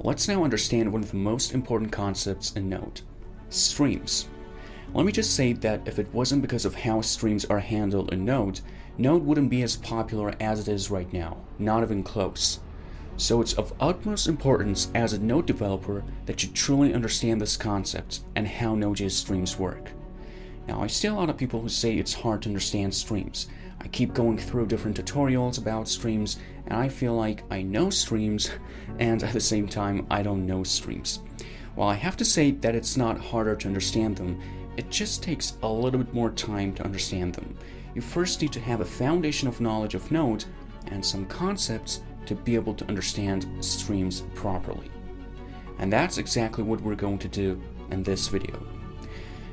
Let's now understand one of the most important concepts in Node: streams. Let me just say that if it wasn't because of how streams are handled in Node, Node wouldn't be as popular as it is right now, not even close. So it's of utmost importance as a Node developer that you truly understand this concept and how Node.js streams work. Now, I see a lot of people who say it's hard to understand streams. I keep going through different tutorials about streams, and I feel like I know streams, and at the same time, I don't know streams. While I have to say that it's not harder to understand them, it just takes a little bit more time to understand them. You first need to have a foundation of knowledge of Node and some concepts to be able to understand streams properly. And that's exactly what we're going to do in this video.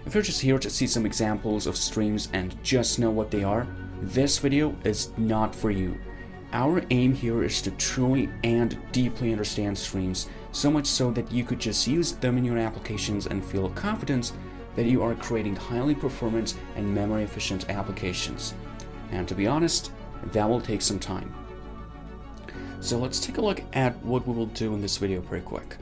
If you're just here to see some examples of streams and just know what they are, this video is not for you. Our aim here is to truly and deeply understand streams, so much so that you could just use them in your applications and feel confident that you are creating highly performant and memory efficient applications. And to be honest, that will take some time. So let's take a look at what we will do in this video pretty quick.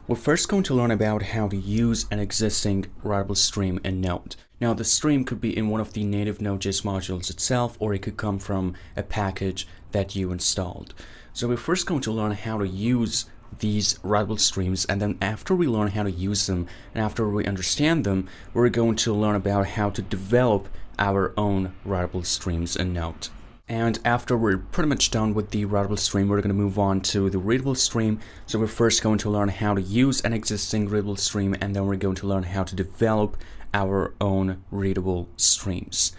We're first going to learn about how to use an existing writable stream in Node. Now, the stream could be in one of the native Node.js modules itself, or it could come from a package that you installed. So we're first going to learn how to use these writable streams, and then after we learn how to use them and after we understand them, we're going to learn about how to develop our own writable streams in Node. And after we're pretty much done with the writable stream, we're going to move on to the readable stream. So we're first going to learn how to use an existing readable stream, and then we're going to learn how to develop our own readable streams.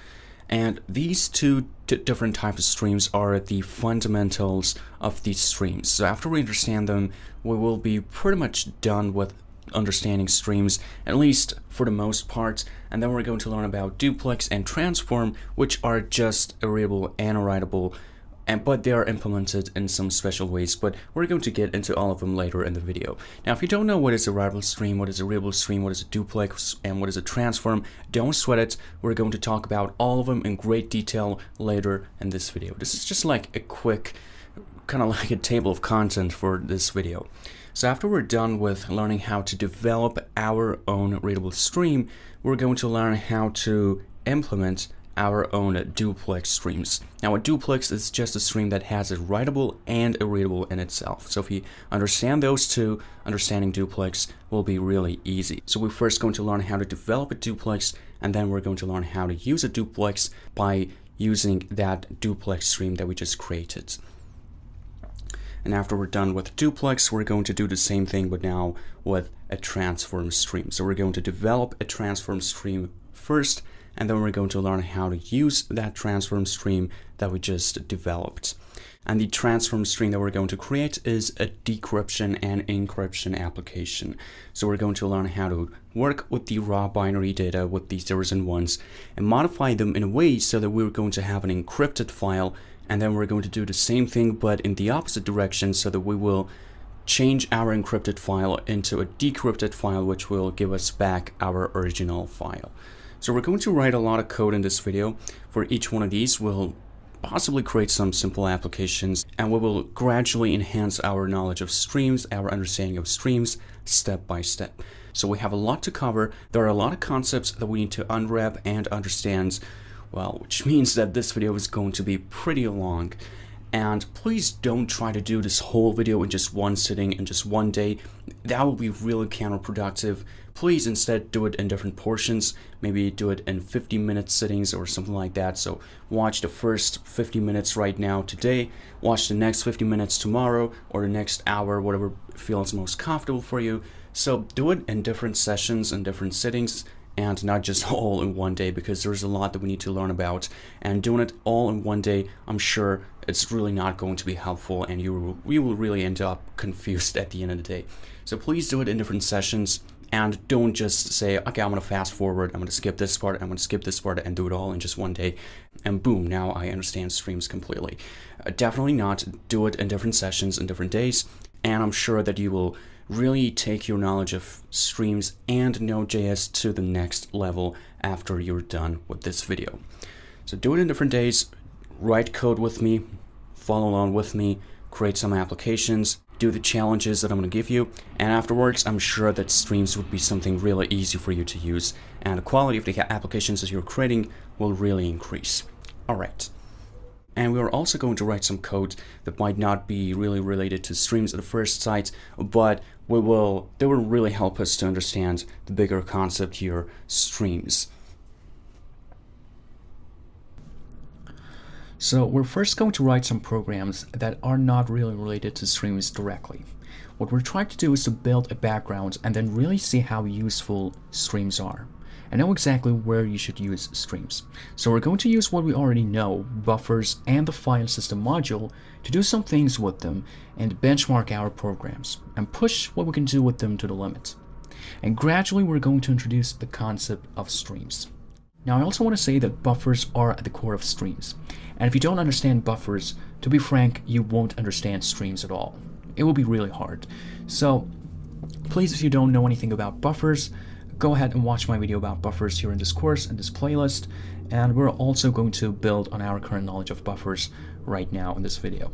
And these two different types of streams are the fundamentals of these streams. So after we understand them, we will be pretty much done with understanding streams, at least for the most part, and then we're going to learn about duplex and transform, which are just a readable and a writable, but they are implemented in some special ways, but we're going to get into all of them later in the video. Now, if you don't know what is a writable stream, what is a readable stream, what is a duplex, and what is a transform, don't sweat it. We're going to talk about all of them in great detail later in this video. This is just like a quick, kind of like a table of content for this video. So after we're done with learning how to develop our own readable stream, we're going to learn how to implement our own duplex streams. Now, a duplex is just a stream that has a writable and a readable in itself. So if you understand those two, understanding duplex will be really easy. So we're first going to learn how to develop a duplex, and then we're going to learn how to use a duplex by using that duplex stream that we just created. And after we're done with duplex, we're going to do the same thing, but now with a transform stream. So we're going to develop a transform stream first, and then we're going to learn how to use that transform stream that we just developed. And the transform stream that we're going to create is a decryption and encryption application. So we're going to learn how to work with the raw binary data, with the zeros and ones, and modify them in a way so that we're going to have an encrypted file, and then we're going to do the same thing but in the opposite direction, so that we will change our encrypted file into a decrypted file, which will give us back our original file. So we're going to write a lot of code in this video. For each one of these, we'll possibly create some simple applications, and we will gradually enhance our knowledge of streams, our understanding of streams, step by step. So we have a lot to cover. There are a lot of concepts that we need to unwrap and understand, well, which means that this video is going to be pretty long. And please don't try to do this whole video in just one sitting, in just one day. That will be really counterproductive. Please instead do it in different portions. Maybe do it in 50-minute sittings or something like that. So watch the first 50 minutes right now today, watch the next 50 minutes tomorrow, or the next hour, whatever feels most comfortable for you. So do it in different sessions and different sittings, and not just all in one day, because there's a lot that we need to learn about. And doing it all in one day, I'm sure it's really not going to be helpful, and you will really end up confused at the end of the day. So please do it in different sessions, and don't just say, okay, I'm going to fast forward, I'm going to skip this part, I'm going to skip this part, and do it all in just one day, and boom, now I understand streams completely. Definitely not. Do it in different sessions and different days, and I'm sure that you will really take your knowledge of streams and Node.js to the next level after you're done with this video. So do it in different days, write code with me, follow along with me, create some applications, do the challenges that I'm going to give you, and afterwards I'm sure that streams would be something really easy for you to use, and the quality of the applications that you're creating will really increase. Alright. And we are also going to write some code that might not be really related to streams at the first sight, but they will really help us to understand the bigger concept here, streams. So we're first going to write some programs that are not really related to streams directly. What we're trying to do is to build a background and then really see how useful streams are, and know exactly where you should use streams. So we're going to use what we already know, buffers and the file system module, to do some things with them and benchmark our programs and push what we can do with them to the limit. And gradually we're going to introduce the concept of streams. Now I also want to say that buffers are at the core of streams. And if you don't understand buffers, to be frank, you won't understand streams at all. It will be really hard. So please, if you don't know anything about buffers, go ahead and watch my video about buffers here in this course and this playlist, and we're also going to build on our current knowledge of buffers right now in this video.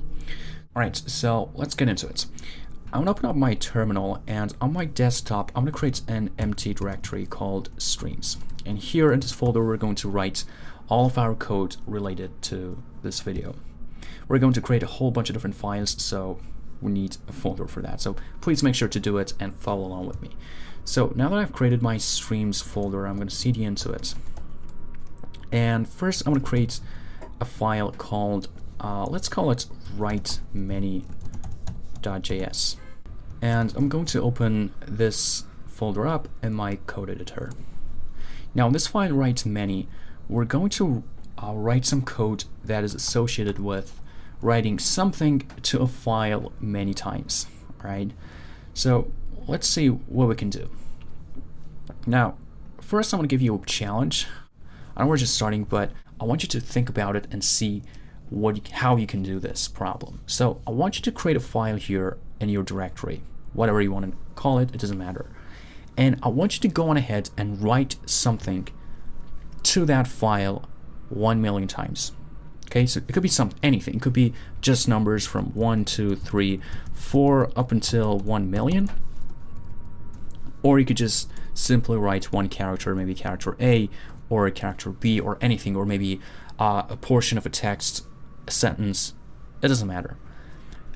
Alright, so let's get into it. I'm going to open up my terminal, and on my desktop I'm going to create an empty directory called streams. And here in this folder we're going to write all of our code related to this video. We're going to create a whole bunch of different files, so we need a folder for that. So please make sure to do it and follow along with me. So now that I've created my streams folder, I'm going to cd into it. And first I'm going to create a file called, let's call it writemany.js. And I'm going to open this folder up in my code editor. Now in this file writemany, we're going to write some code that is associated with writing something to a file many times, right? So let's see what we can do. Now, first I want to give you a challenge. I know we're just starting, but I want you to think about it and see how you can do this problem. So I want you to create a file here in your directory, whatever you want to call it, it doesn't matter. And I want you to go on ahead and write something to that file 1,000,000 times. Okay, so it could be anything. It could be just numbers from 1, 2, 3, 4 up until 1,000,000. Or you could just simply write one character, maybe character A or a character B or anything, or maybe a portion of a text, a sentence. It doesn't matter.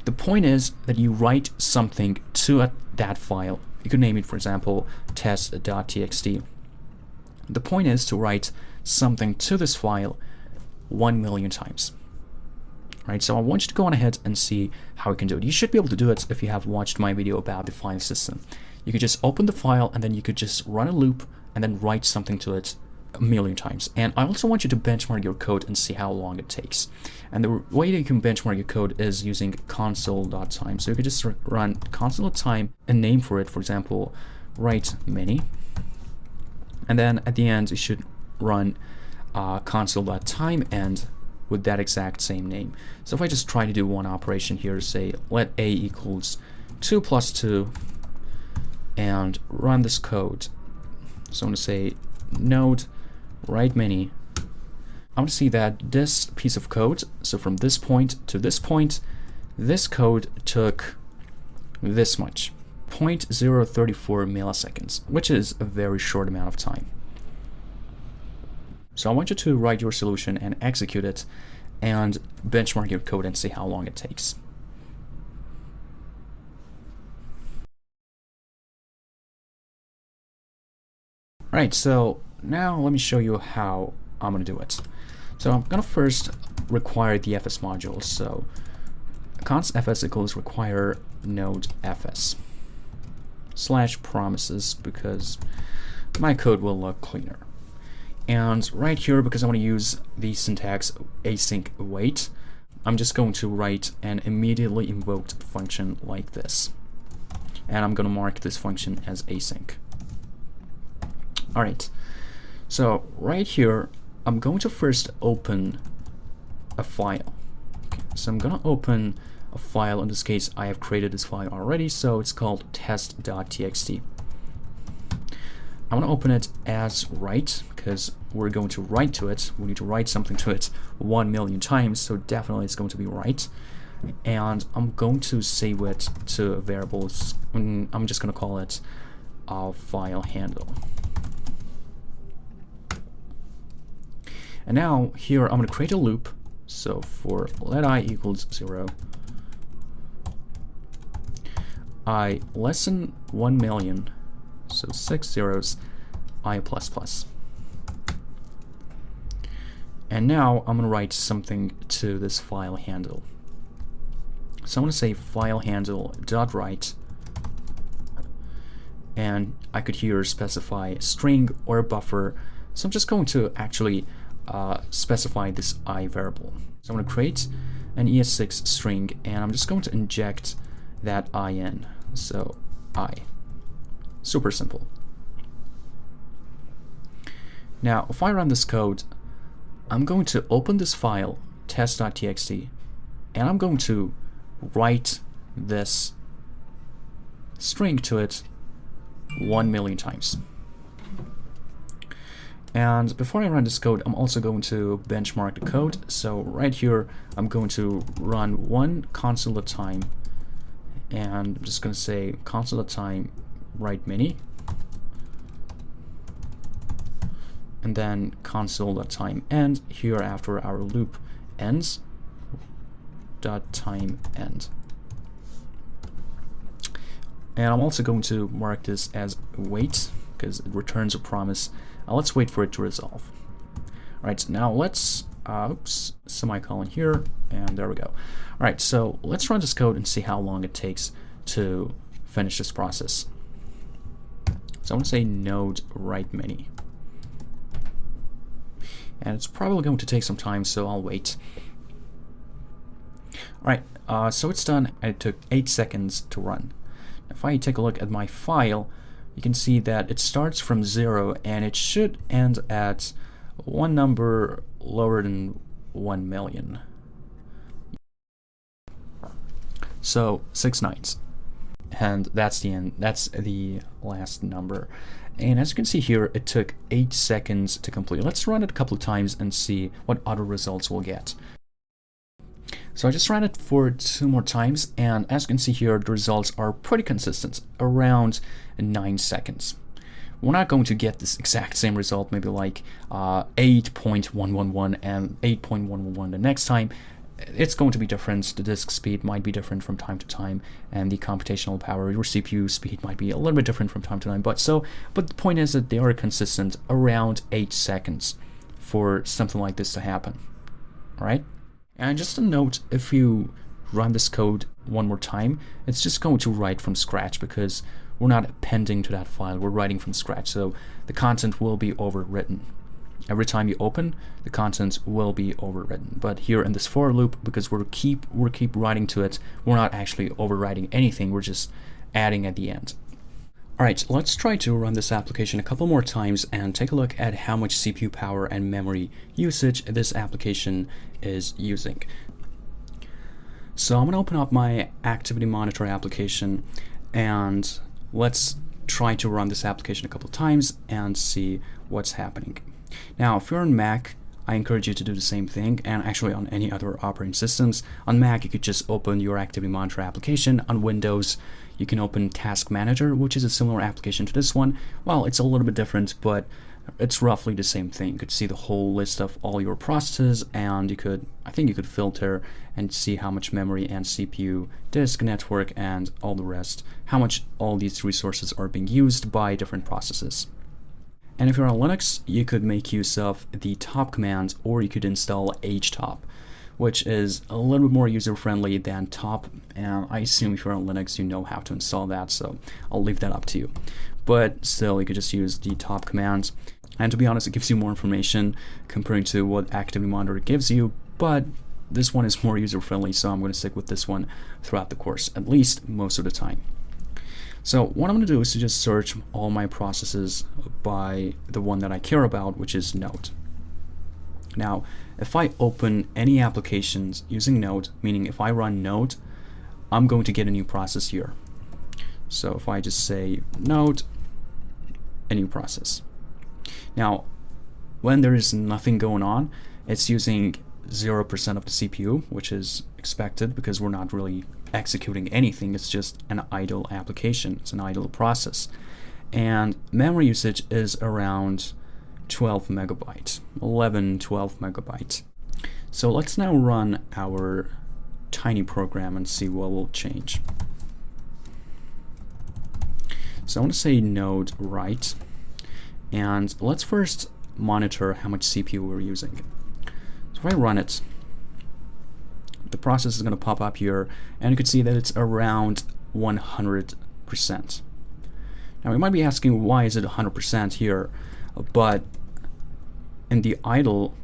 The point is that you write something to that file. You could name it, for example, test.txt. The point is to write something to this file 1,000,000 times. Right, so I want you to go on ahead and see how you can do it. You should be able to do it if you have watched my video about the file system. You could just open the file and then you could just run a loop and then write something to it 1,000,000 times. And I also want you to benchmark your code and see how long it takes. And the way that you can benchmark your code is using console.time. So you could just run console.time and name for it, for example, writemany. And then at the end you should run console.time end with that exact same name. So if I just try to do one operation here, say let a equals 2 plus 2 and run this code. So I'm going to say node writemany. I want to see that this piece of code, so from this point to this point, this code took this much, 0.034 milliseconds, which is a very short amount of time. So I want you to write your solution and execute it and benchmark your code and see how long it takes. Right, so now let me show you how I'm going to do it. So I'm going to first require the fs module. So const fs equals require node fs / promises, because my code will look cleaner. And right here, because I want to use the syntax async await, I'm just going to write an immediately invoked function like this. And I'm going to mark this function as async. Alright, so right here, I'm going to first open a file. Okay, so I'm going to open a file. In this case, I have created this file already, so it's called test.txt. I want to open it as write, because we're going to write to it. We need to write something to it 1,000,000 times, so definitely it's going to be write. and I'm going to save it to a variable. I'm just going to call it file handle. And now here I'm going to create a loop. So for let I equals 0, I less than 1 million, so 6 zeros, I plus plus. And now I'm going to write something to this file handle. So I'm going to say file handle dot write, and I could here specify a string or a buffer. So I'm just going to actually specify this I variable. So I'm going to create an ES6 string, and I'm just going to inject that I in. So I. Super simple. Now, if I run this code, I'm going to open this file, test.txt, and I'm going to write this string to it 1 million times. And before I run this code, I'm also going to benchmark the code. So right here, I'm going to run one console at a time, and I'm just going to say console at a time write mini, and then console.time end here after our loop ends dot time end. And I'm also going to mark this as wait because it returns a promise. Let's wait for it to resolve. Alright, so now let's oops, semicolon here, and there we go. Alright, so let's run this code and see how long it takes to finish this process. So I'm going to say node write mini. And it's probably going to take some time, so I'll wait. Alright, so it's done, and it took 8 seconds to run. If I take a look at my file, you can see that it starts from 0, and it should end at one number lower than 1 million. So 6 nines. And that's the end. That's the last number. And as you can see here, it took 8 seconds to complete. Let's run it a couple of times and see what other results we'll get. So I just ran it for 2 more times, and as you can see here, the results are pretty consistent, around 9 seconds. We're not going to get this exact same result, maybe like 8.111 and 8.111 the next time. It's going to be different. The disk speed might be different from time to time, and the computational power, your CPU speed, might be a little bit different from time to time. But the point is that they are consistent around 8 seconds for something like this to happen. All right. And just a note, if you run this code one more time, it's just going to write from scratch because we're not appending to that file, we're writing from scratch, so the content will be overwritten. Every time you open, the content will be overwritten. But here in this for loop, because we're keep writing to it, we're not actually overwriting anything, we're just adding at the end. Alright, let's try to run this application a couple more times and take a look at how much CPU power and memory usage this application is using. So I'm going to open up my Activity Monitor application, and let's try to run this application a couple of times and see what's happening. Now, if you're on Mac, I encourage you to do the same thing, and actually on any other operating systems. On Mac, you could just open your Activity Monitor application. On Windows, you can open Task Manager, which is a similar application to this one. Well, it's a little bit different, but it's roughly the same thing. You could see the whole list of all your processes, and I think you could filter and see how much memory and CPU, disk, network, and all the rest, how much all these resources are being used by different processes. And if you're on Linux, you could make use of the top command, or you could install htop, which is a little bit more user-friendly than top, and I assume if you're on Linux, you know how to install that, so I'll leave that up to you. But still, you could just use the top command, and to be honest, it gives you more information compared to what Activity Monitor gives you, but this one is more user-friendly, so I'm going to stick with this one throughout the course, at least most of the time. So what I'm going to do is to just search all my processes by the one that I care about, which is Node. Now, if I open any applications using Node, meaning if I run Node, I'm going to get a new process here. So if I just say Node, a new process. Now, when there is nothing going on, it's using 0% of the CPU, which is expected because we're not really executing anything. It's just an idle application. It's an idle process. And memory usage is around 12 megabytes, 12 megabytes. So let's now run our tiny program and see what will change. So I want to say node write, and let's first monitor how much CPU we're using. So if I run it, the process is going to pop up here, and you can see that it's around 100%. Now we might be asking, why is it 100% here? But in the idle,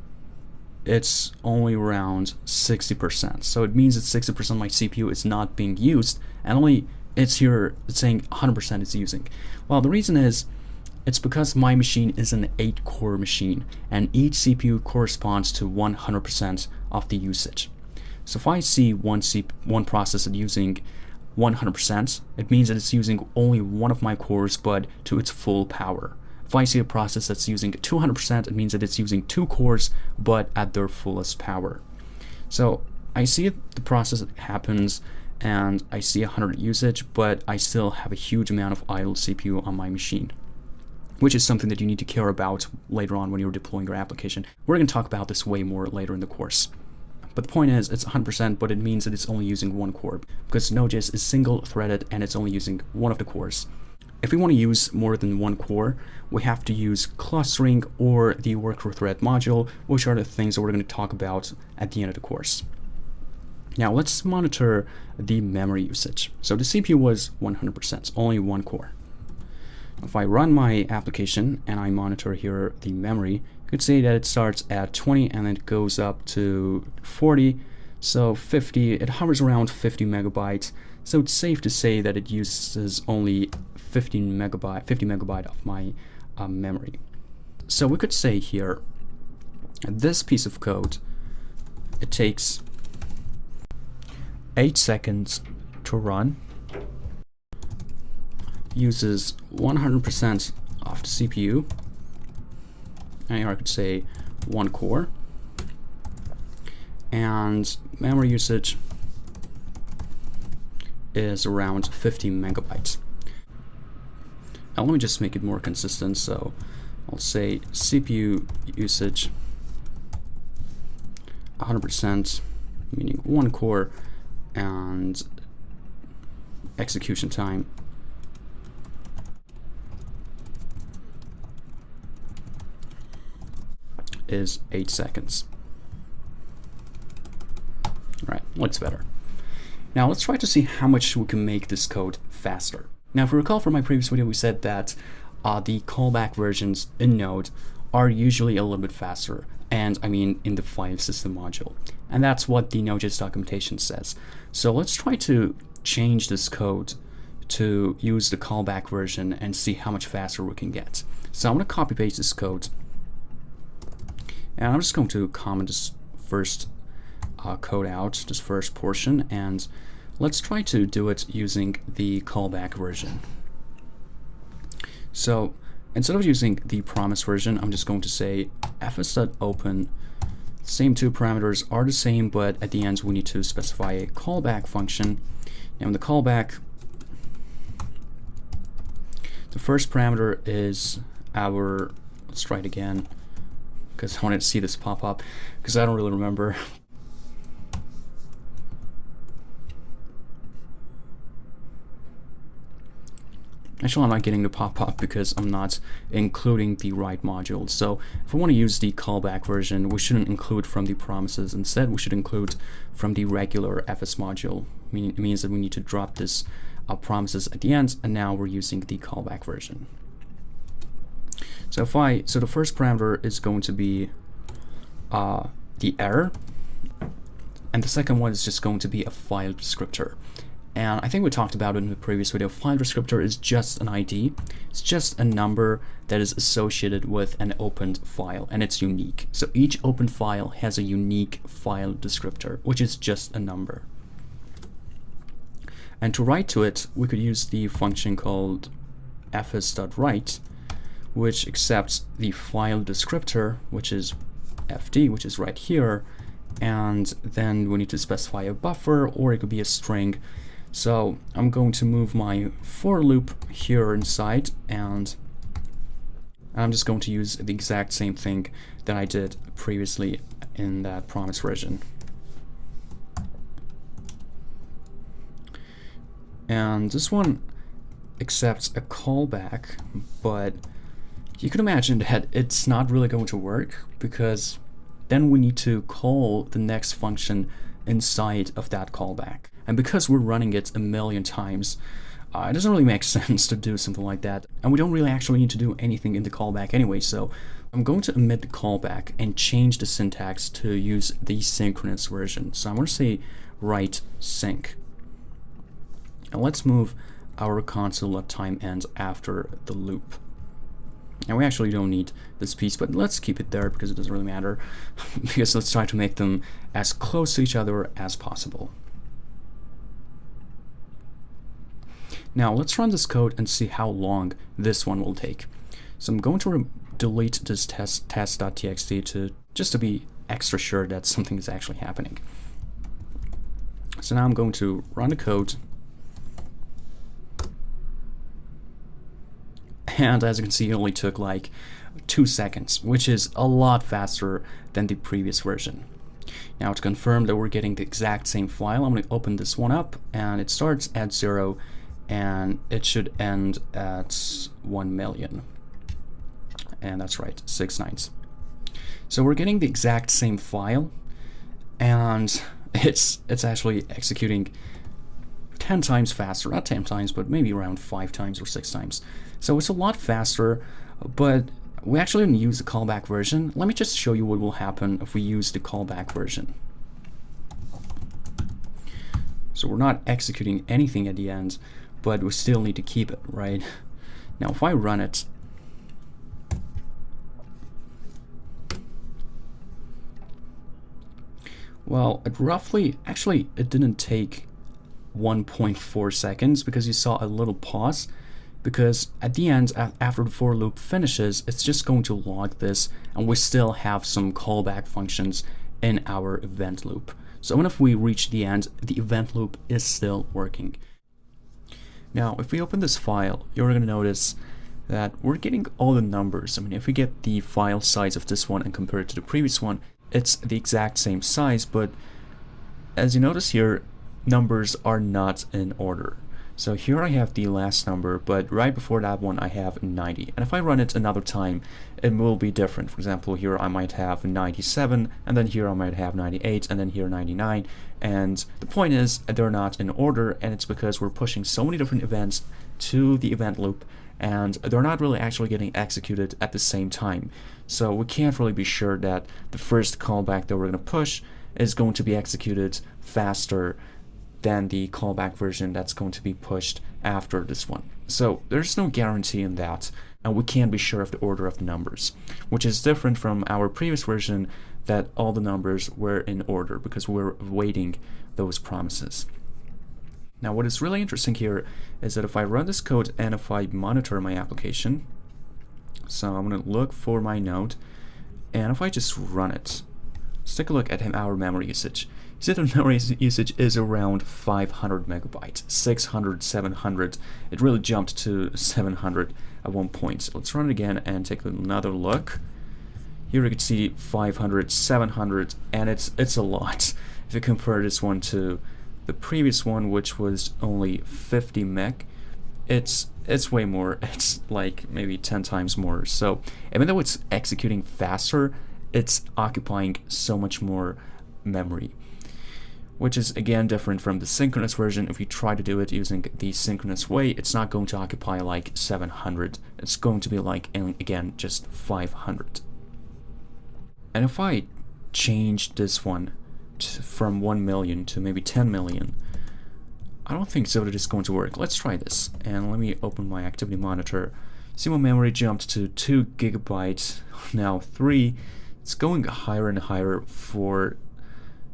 it's only around 60%. So it means that 60% of my CPU is not being used, and only it's here, it's saying 100% is using. Well, the reason is, it's because my machine is an 8-core machine, and each CPU corresponds to 100% of the usage. So if I see one processor using 100%, it means that it's using only one of my cores, but to its full power. If I see a process that's using 200%, it means that it's using 2 cores, but at their fullest power. So I see the process happens, and I see 100 usage, but I still have a huge amount of idle CPU on my machine, which is something that you need to care about later on when you're deploying your application. We're going to talk about this way more later in the course. But the point is, it's 100%, but it means that it's only using 1 core, because Node.js is single-threaded and it's only using one of the cores. If we want to use more than 1 core, we have to use clustering or the worker thread module, which are the things that we're going to talk about at the end of the course. Now let's monitor the memory usage. So the CPU was 100%, it's only 1 core. If I run my application and I monitor here the memory, you could see that it starts at 20 and then it goes up to 40, so 50, it hovers around 50 megabytes. So it's safe to say that it uses only 50 megabyte of my memory. So we could say here, this piece of code, it takes 8 seconds to run, uses 100% of the CPU, and here I could say 1 core, and memory usage is around 50 megabytes. Now let me just make it more consistent, so I'll say CPU usage 100%, meaning 1 core, and execution time is 8 seconds. Alright, looks better. Now let's try to see how much we can make this code faster. Now if you recall from my previous video, we said that the callback versions in Node are usually a little bit faster, and I mean in the file system module. And that's what the Node.js documentation says. So let's try to change this code to use the callback version and see how much faster we can get. So I'm going to copy paste this code, and I'm just going to comment this first code out, this first portion, and let's try to do it using the callback version. So instead of using the promise version, I'm just going to say fs.open. Same 2 parameters are the same, but at the end we need to specify a callback function. And the callback, the first parameter is our, let's try it again, because I wanted to see this pop up, because I don't really remember. Actually, I'm not getting the pop-up because I'm not including the write module. So if we want to use the callback version, we shouldn't include from the promises. Instead, we should include from the regular fs module. It means that we need to drop this promises at the end, and now we're using the callback version. So so the first parameter is going to be the error, and the second one is just going to be a file descriptor. And I think we talked about it in the previous video. File descriptor is just an ID. It's just a number that is associated with an opened file, and it's unique. So each open file has a unique file descriptor, which is just a number. And to write to it, we could use the function called fs.write, which accepts the file descriptor, which is fd, which is right here, and then we need to specify a buffer, or it could be a string. So I'm going to move my for loop here inside, and I'm just going to use the exact same thing that I did previously in that promise version. And this one accepts a callback, but you can imagine that it's not really going to work, because then we need to call the next function inside of that callback. And because we're running it a million times, it doesn't really make sense to do something like that. And we don't really actually need to do anything in the callback anyway, so I'm going to omit the callback and change the syntax to use the synchronous version. So I'm going to say write sync. And let's move our console at time ends after the loop. And we actually don't need this piece, but let's keep it there because it doesn't really matter. Because let's try to make them as close to each other as possible. Now let's run this code and see how long this one will take. So I'm going to delete this test.txt just to be extra sure that something is actually happening. So now I'm going to run the code. And as you can see, it only took like 2 seconds, which is a lot faster than the previous version. Now to confirm that we're getting the exact same file, I'm going to open this one up, and it starts at 0 and it should end at 1 million. And that's right, 6 nines. So we're getting the exact same file, and it's actually executing 10 times faster, not 10 times, but maybe around 5 times or 6 times. So it's a lot faster, but we actually didn't use the callback version. Let me just show you what will happen if we use the callback version. So we're not executing anything at the end, but we still need to keep it, right? Now if I run it, well, it roughly, actually it didn't take 1.4 seconds because you saw a little pause, because at the end, after the for loop finishes, it's just going to log this, and we still have some callback functions in our event loop. So even if we reach the end, the event loop is still working. Now, if we open this file, you're going to notice that we're getting all the numbers. I mean, if we get the file size of this one and compare it to the previous one, it's the exact same size, but as you notice here, numbers are not in order. So here I have the last number, but right before that one I have 90. And if I run it another time, it will be different. For example, here I might have 97, and then here I might have 98, and then here 99. And the point is, they're not in order, and it's because we're pushing so many different events to the event loop, and they're not really actually getting executed at the same time. So we can't really be sure that the first callback that we're going to push is going to be executed faster than the callback version that's going to be pushed after this one. So there's no guarantee in that, and we can't be sure of the order of the numbers, which is different from our previous version that all the numbers were in order because we're awaiting those promises. Now what is really interesting here is that if I run this code and if I monitor my application, so I'm going to look for my node, and if I just run it, let's take a look at our memory usage. You see the memory usage is around 500 megabytes, 600, 700. It really jumped to 700 at one point. So let's run it again and take another look. Here you can see 500, 700, and it's a lot. If you compare this one to the previous one, which was only 50 meg, it's way more. It's like maybe 10 times more. So even though it's executing faster, it's occupying so much more memory, which is again different from the synchronous version. If you try to do it using the synchronous way, it's not going to occupy like 700. It's going to be like, again, just 500. And if I change this one from 1 million to maybe 10 million, I don't think so that it's going to work. Let's try this, and let me open my activity monitor. See, my memory jumped to 2 gigabytes, now 3. It's going higher and higher for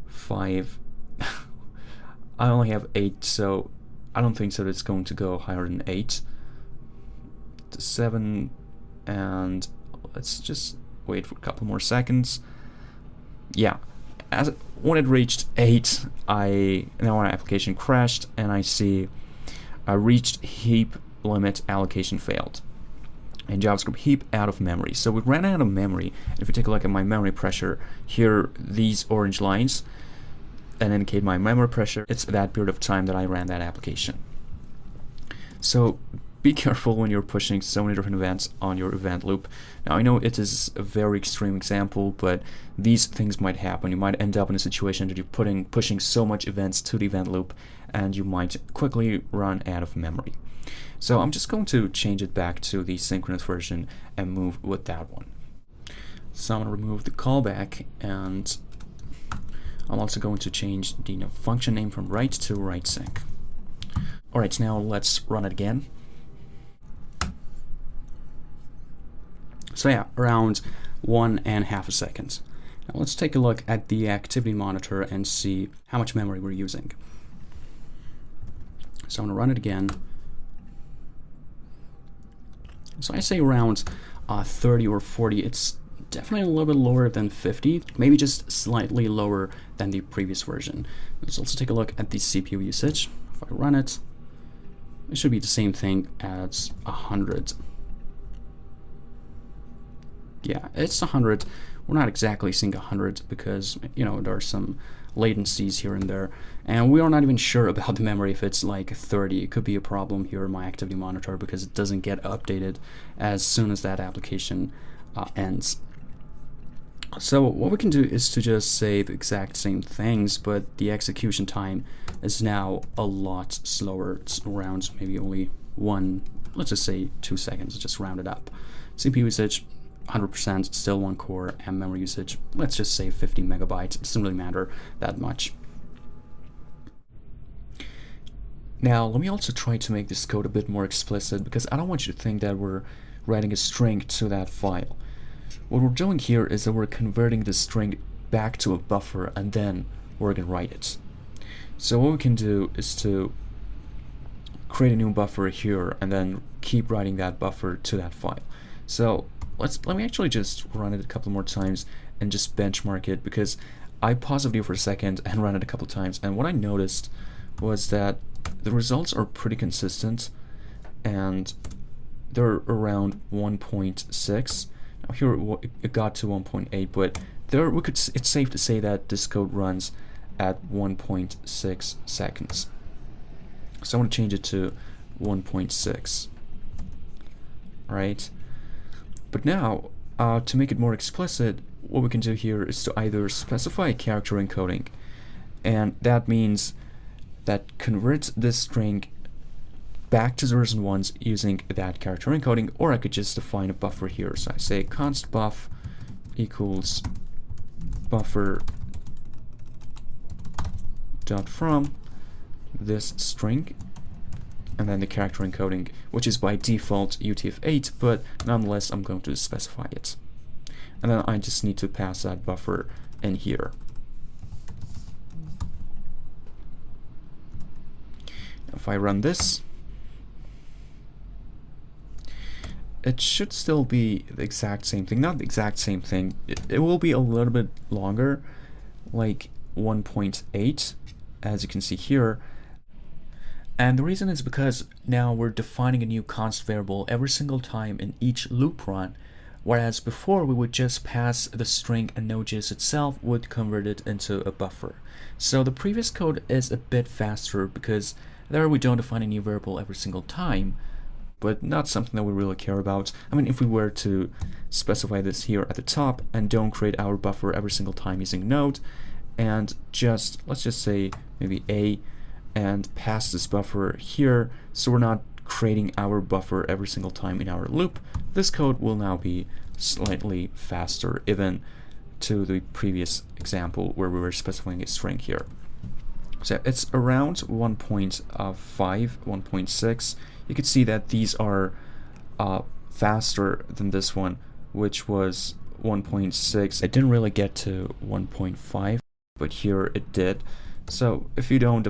5. I only have 8, so I don't think so that it's going to go higher than 8. To 7, and let's just wait for a couple more seconds. Yeah, when it reached 8, now our application crashed, and I see reached heap limit allocation failed. And JavaScript heap out of memory. So we ran out of memory. If you take a look at my memory pressure, here these orange lines and indicate my memory pressure. It's that period of time that I ran that application. So be careful when you're pushing so many different events on your event loop. Now I know it is a very extreme example, but these things might happen. You might end up in a situation that you're pushing so much events to the event loop, and you might quickly run out of memory. So I'm just going to change it back to the synchronous version and move with that one. So I'm going to remove the callback, and I'm also going to change the function name from write to write sync. Alright, now let's run it again. So yeah, around 1.5 seconds. Now let's take a look at the activity monitor and see how much memory we're using. So I'm going to run it again. So I say around 30 or 40. It's definitely a little bit lower than 50, maybe just slightly lower than the previous version. Let's also take a look at the CPU usage. If I run it, it should be the same thing as 100. Yeah, it's 100. We're not exactly seeing 100 because, you know, there are some latencies here and there, and we are not even sure about the memory if it's like 30. It could be a problem here in my activity monitor because it doesn't get updated as soon as that application ends. So what we can do is to just say the exact same things, but the execution time is now a lot slower. It's around maybe only let's just say 2 seconds, just round it up. CPU usage 100%, still 1 core, and memory usage, let's just say 50 megabytes. It doesn't really matter that much. Now, let me also try to make this code a bit more explicit, because I don't want you to think that we're writing a string to that file. What we're doing here is that we're converting the string back to a buffer, and then we're going to write it. So what we can do is to create a new buffer here, and then keep writing that buffer to that file. So let me actually just run it a couple more times and just benchmark it, because I paused the video for a second and ran it a couple times, and what I noticed was that the results are pretty consistent, and they're around 1.6. Now here it got to 1.8, but there it's safe to say that this code runs at 1.6 seconds. So I'm going to change it to 1.6. Right? But now, to make it more explicit, what we can do here is to either specify a character encoding, and that means that converts this string back to zeros and ones using that character encoding, or I could just define a buffer here. So I say const buff equals buffer dot from this string, and then the character encoding, which is by default UTF-8, but nonetheless I'm going to specify it. And then I just need to pass that buffer in here. If I run this, it should still be the exact same thing. Not the exact same thing. It will be a little bit longer, like 1.8, as you can see here. And the reason is because now we're defining a new const variable every single time in each loop run, whereas before we would just pass the string and Node.js itself would convert it into a buffer. So the previous code is a bit faster because there we don't define a new variable every single time, but not something that we really care about. I mean, if we were to specify this here at the top and don't create our buffer every single time using Node, and just, let's just say maybe A, and pass this buffer here, so we're not creating our buffer every single time in our loop, this code will now be slightly faster, even to the previous example where we were specifying a string here. So it's around 1.5, 1.6. You can see that these are faster than this one, which was 1.6. It didn't really get to 1.5, but here it did. So if you don't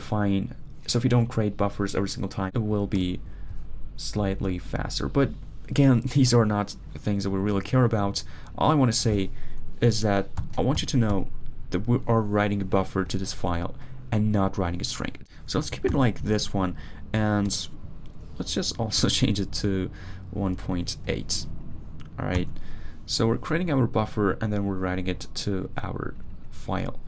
create buffers every single time, it will be slightly faster. But again, these are not things that we really care about. All I want to say is that I want you to know that we are writing a buffer to this file and not writing a string. So let's keep it like this one, and let's just also change it to 1.8. Alright, so we're creating our buffer and then we're writing it to our file.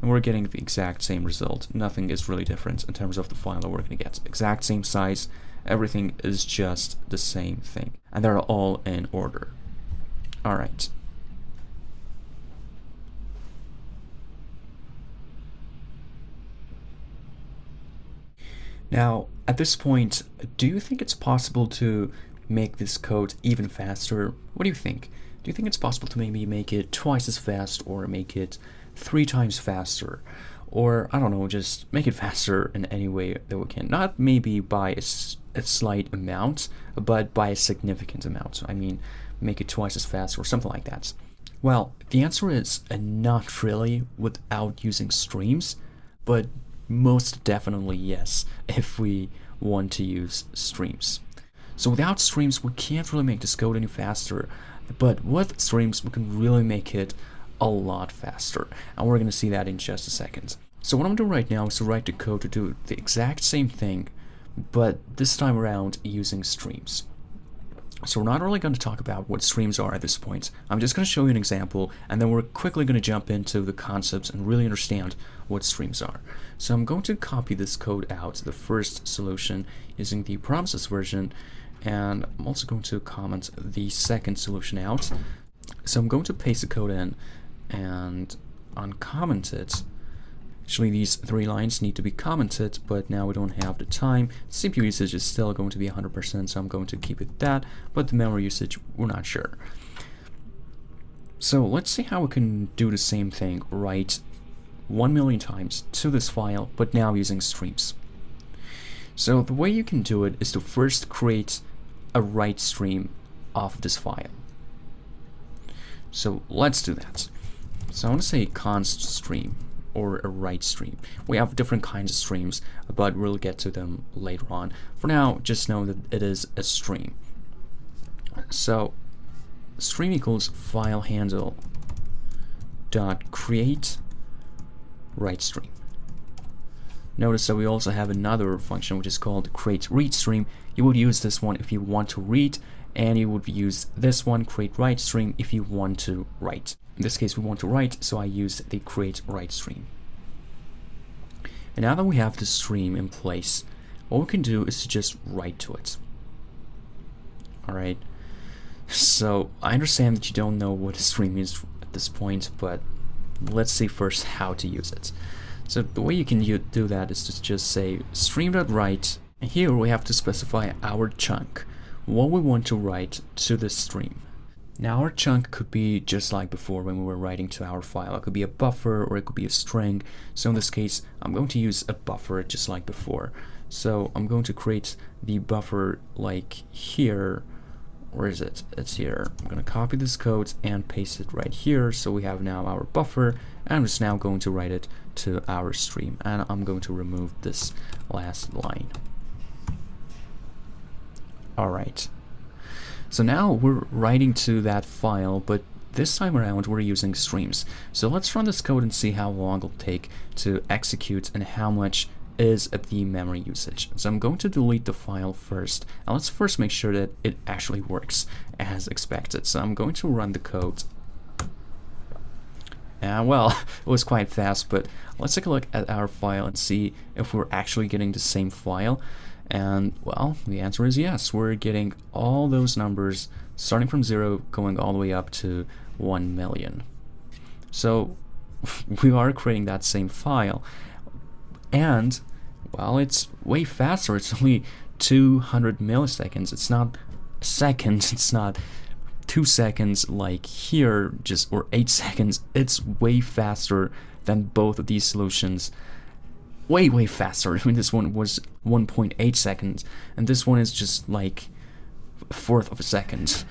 And we're getting the exact same result. Nothing is really different in terms of the file that we're going to get. Exact same size, everything is just the same thing. And they're all in order. Alright. Now, at this point, do you think it's possible to make this code even faster? What do you think? Do you think it's possible to maybe make it twice as fast, or make it 3 times faster? Or, I don't know, just make it faster in any way that we can. Not maybe by a slight amount, but by a significant amount. I mean, make it twice as fast or something like that. Well, the answer is not really without using streams, but most definitely yes, if we want to use streams. So without streams, we can't really make this code any faster, but with streams, we can really make it a lot faster. And we're going to see that in just a second. So what I'm doing right now is to write the code to do the exact same thing, but this time around using streams. So we're not really going to talk about what streams are at this point. I'm just going to show you an example, and then we're quickly going to jump into the concepts and really understand what streams are. So I'm going to copy this code out, the first solution, using the promises version, and I'm also going to comment the second solution out. So I'm going to paste the code in and uncomment it. Actually, these 3 lines need to be commented, but now we don't have the time. CPU usage is still going to be 100%, so I'm going to keep it that, but the memory usage, we're not sure. So let's see how we can do the same thing, write 1 million times to this file, but now using streams. So the way you can do it is to first create a write stream of this file. So let's do that. So I want to say const stream, or a write stream. We have different kinds of streams, but we'll get to them later on. For now, just know that it is a stream. So stream equals file handle dot create write stream. Notice that we also have another function which is called create read stream. You would use this one if you want to read, and you would use this one, create write stream, if you want to write. In this case, we want to write, so I use the create write stream. And now that we have the stream in place, what we can do is to just write to it. Alright, so I understand that you don't know what a stream is at this point, but let's see first how to use it. So the way you can do that is to just say stream.write, and here we have to specify our chunk, what we want to write to this stream. Now our chunk could be just like before when we were writing to our file. It could be a buffer or it could be a string. So in this case, I'm going to use a buffer just like before. So I'm going to create the buffer like here. Where is it? It's here. I'm going to copy this code and paste it right here. So we have now our buffer, and I'm just now going to write it to our stream. And I'm going to remove this last line. Alright. So now we're writing to that file, but this time around we're using streams. So let's run this code and see how long it'll take to execute and how much is the memory usage. So I'm going to delete the file first, and let's first make sure that it actually works as expected. So I'm going to run the code. And well, it was quite fast, but let's take a look at our file and see if we're actually getting the same file. And well, the answer is yes. We're getting all those numbers starting from 0 going all the way up to 1 million. So we are creating that same file, and well, it's way faster. It's only 200 milliseconds. It's not seconds. It's not 2 seconds like here, just or 8 seconds. It's way faster than both of these solutions. Way faster. I mean, this one was 1.8 seconds, and this one is just like a fourth of a second.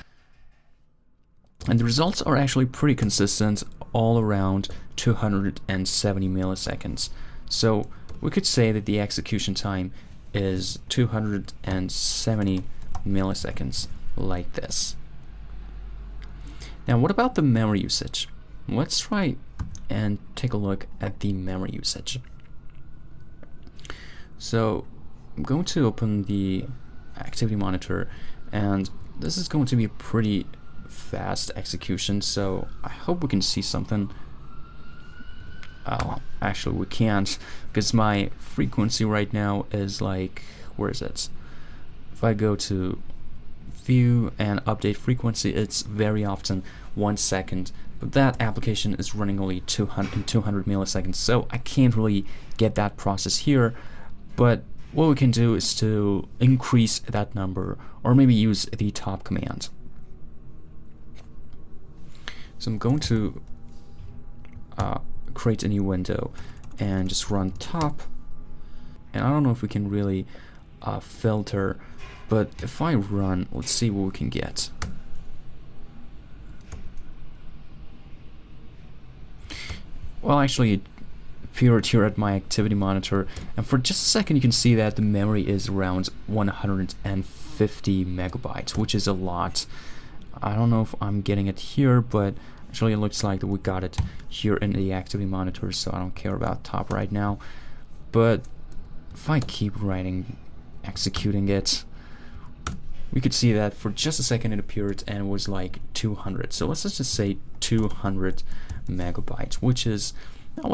And the results are actually pretty consistent, all around 270 milliseconds. So we could say that the execution time is 270 milliseconds, like this. Now, what about the memory usage? Let's try and take a look at the memory usage. So I'm going to open the activity monitor, and this is going to be a pretty fast execution, so I hope we can see something. Actually we can't, because my frequency right now is like, where is it? If I go to view and update frequency, it's very often 1 second, but that application is running only 200 milliseconds, so I can't really get that process here. But what we can do is to increase that number, or maybe use the top command. So I'm going to create a new window and just run top, and I don't know if we can really filter, but if I run, let's see what we can get. Well, actually it appeared here at my activity monitor, and for just a second you can see that the memory is around 150 megabytes, which is a lot. I don't know if I'm getting it here, but actually it looks like that we got it here in the activity monitor, so I don't care about top right now. But if I keep writing, executing it, we could see that for just a second it appeared and it was like 200. So let's just say 200 megabytes, which is a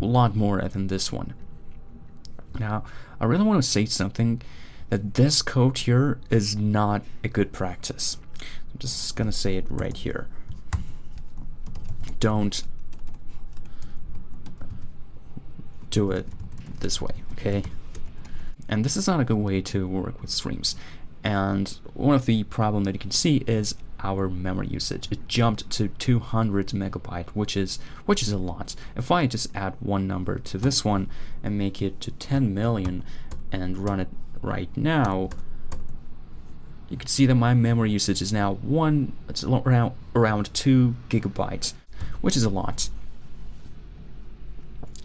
lot more than this one. Now, I really want to say something, that this code here is not a good practice. I'm just gonna say it right here. Don't do it this way, okay? And this is not a good way to work with streams. And one of the problem that you can see is our memory usage. It jumped to 200 megabyte, which is a lot. If I just add one number to this one and make it to 10 million and run it right now, you can see that my memory usage is now around 2 gigabytes, which is a lot.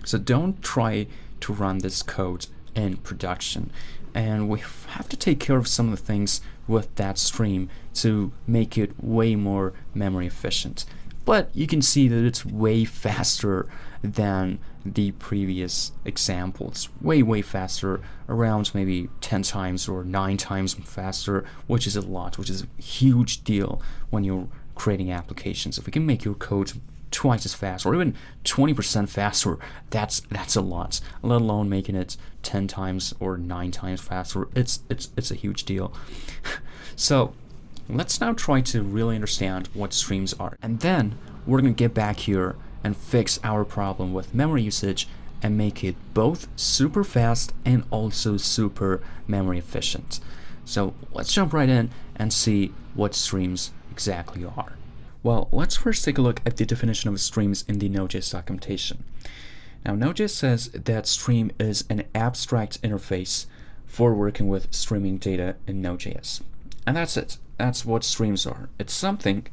So don't try to run this code in production, and we have to take care of some of the things with that stream to make it way more memory efficient. But you can see that it's way faster than the previous examples. Way faster, around maybe 10 times or 9 times faster, which is a lot, which is a huge deal when you're creating applications. If we can make your code twice as fast or even 20% faster, that's a lot, let alone making it 10 times or 9 times faster. It's a huge deal. So let's now try to really understand what streams are, and then we're gonna get back here and fix our problem with memory usage and make it both super fast and also super memory efficient. So let's jump right in and see what streams exactly are. Well, let's first take a look at the definition of streams in the Node.js documentation. Now, Node.js says that stream is an abstract interface for working with streaming data in Node.js. And that's it. That's what streams are. It's something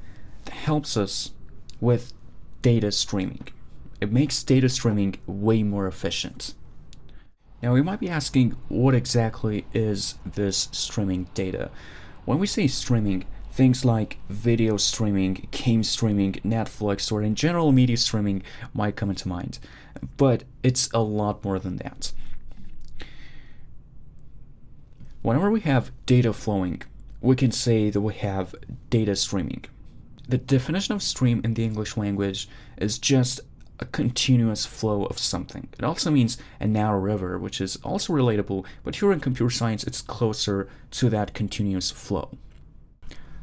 that helps us with data streaming. It makes data streaming way more efficient. Now, we might be asking, what exactly is this streaming data? When we say streaming, things like video streaming, game streaming, Netflix, or in general media streaming might come into mind. But it's a lot more than that. Whenever we have data flowing, we can say that we have data streaming. The definition of stream in the English language is just a continuous flow of something. It also means a narrow river, which is also relatable, but here in computer science it's closer to that continuous flow.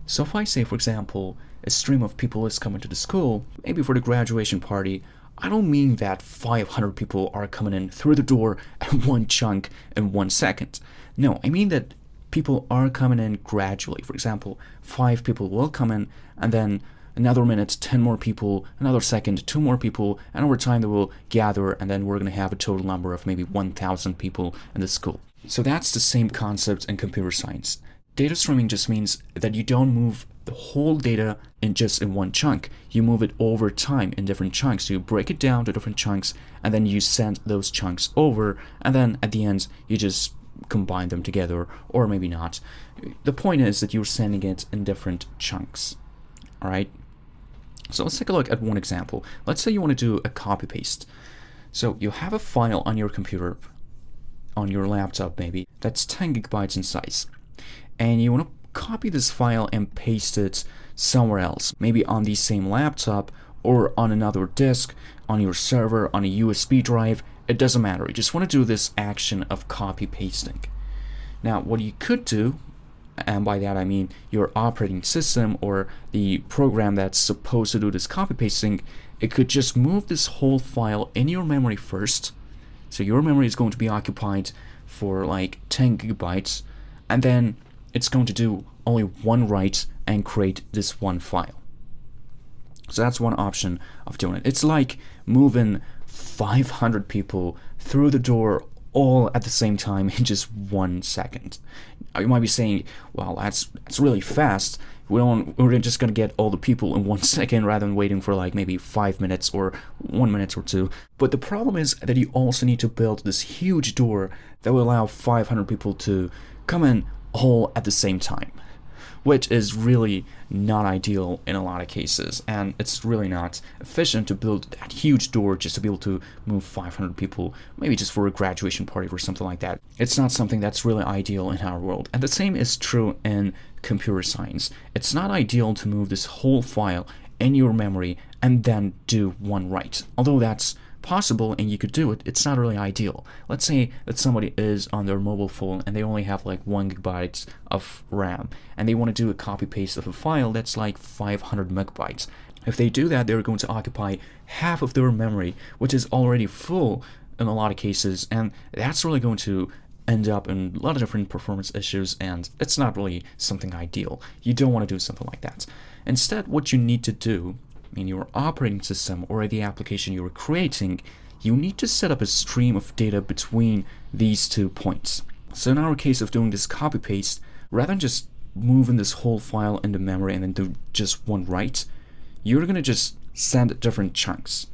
So if I say, for example, a stream of people is coming to the school, maybe for the graduation party, I don't mean that 500 people are coming in through the door at one chunk in 1 second. No, I mean that people are coming in gradually. For example, 5 people will come in, and then another minute, 10 more people, another second, 2 more people, and over time they will gather, and then we're going to have a total number of maybe 1,000 people in the school. So that's the same concept in computer science. Data streaming just means that you don't move the whole data in one chunk. You move it over time in different chunks. So you break it down to different chunks, and then you send those chunks over, and then at the end you just combine them together, or maybe not. The point is that you're sending it in different chunks. All right. So let's take a look at one example. Let's say you want to do a copy paste. So you have a file on your computer, on your laptop maybe, that's 10 gigabytes in size. And you want to copy this file and paste it somewhere else, maybe on the same laptop or on another disk, on your server, on a USB drive. It doesn't matter. You just want to do this action of copy pasting. Now, what you could do, and by that I mean your operating system or the program that's supposed to do this copy pasting, it could just move this whole file in your memory first. So your memory is going to be occupied for like 10 gigabytes, and then it's going to do only one write and create this one file. So that's one option of doing it. It's like moving 500 people through the door all at the same time in just 1 second. You might be saying, well, that's really fast. We're just gonna get all the people in 1 second rather than waiting for like maybe 5 minutes or 1 minute or 2. But the problem is that you also need to build this huge door that will allow 500 people to come in all at the same time, which is really not ideal in a lot of cases, and it's really not efficient to build that huge door just to be able to move 500 people, maybe just for a graduation party or something like that. It's not something that's really ideal in our world. And the same is true in computer science. It's not ideal to move this whole file in your memory and then do one write. Although that's possible and you could do it, it's not really ideal. Let's say that somebody is on their mobile phone and they only have like 1 gigabyte of RAM and they want to do a copy paste of a file that's like 500 megabytes. If they do that, they're going to occupy half of their memory, which is already full in a lot of cases, and that's really going to end up in a lot of different performance issues, and it's not really something ideal. You don't want to do something like that. Instead, what you need to do in your operating system or the application you are creating, you need to set up a stream of data between these 2 points. So in our case of doing this copy paste, rather than just moving this whole file into memory and then do just one write, you're gonna just send different chunks.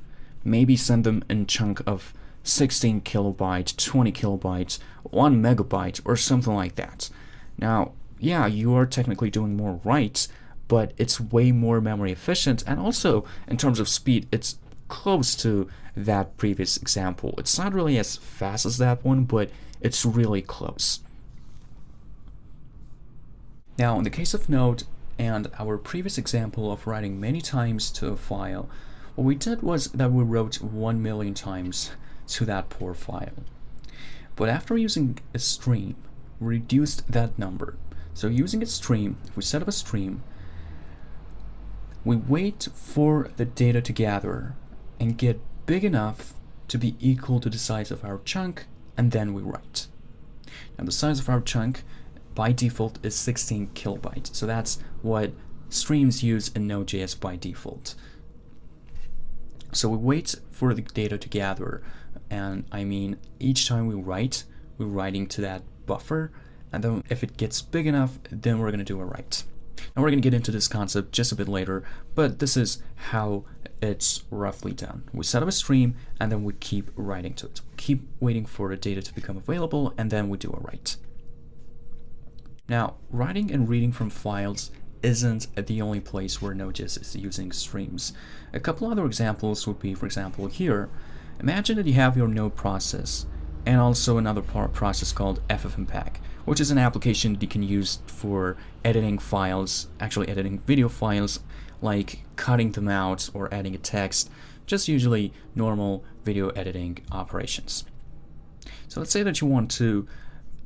Maybe send them in chunk of 16 kilobytes, 20 kilobytes, 1 megabyte, or something like that. Now, yeah, you are technically doing more writes, but it's way more memory efficient, and also in terms of speed, it's close to that previous example. It's not really as fast as that one, but it's really close. Now, in the case of Node and our previous example of writing many times to a file, what we did was that we wrote 1 million times to that poor file. But after using a stream, we reduced that number. So using a stream, if we set up a stream, we wait for the data to gather and get big enough to be equal to the size of our chunk, and then we write. Now the size of our chunk by default is 16 kilobytes, so that's what streams use in Node.js by default. So we wait for the data to gather, and I mean each time we write, we're writing to that buffer, and then if it gets big enough, then we're going to do a write. And we're going to get into this concept just a bit later, but this is how it's roughly done. We set up a stream, and then we keep writing to it. Keep waiting for the data to become available, and then we do a write. Now, writing and reading from files isn't the only place where Node.js is using streams. A couple other examples would be, for example, here. Imagine that you have your Node process and also another process called FFmpeg, which is an application that you can use for editing files, actually editing video files, like cutting them out or adding a text, just usually normal video editing operations. So let's say that you want to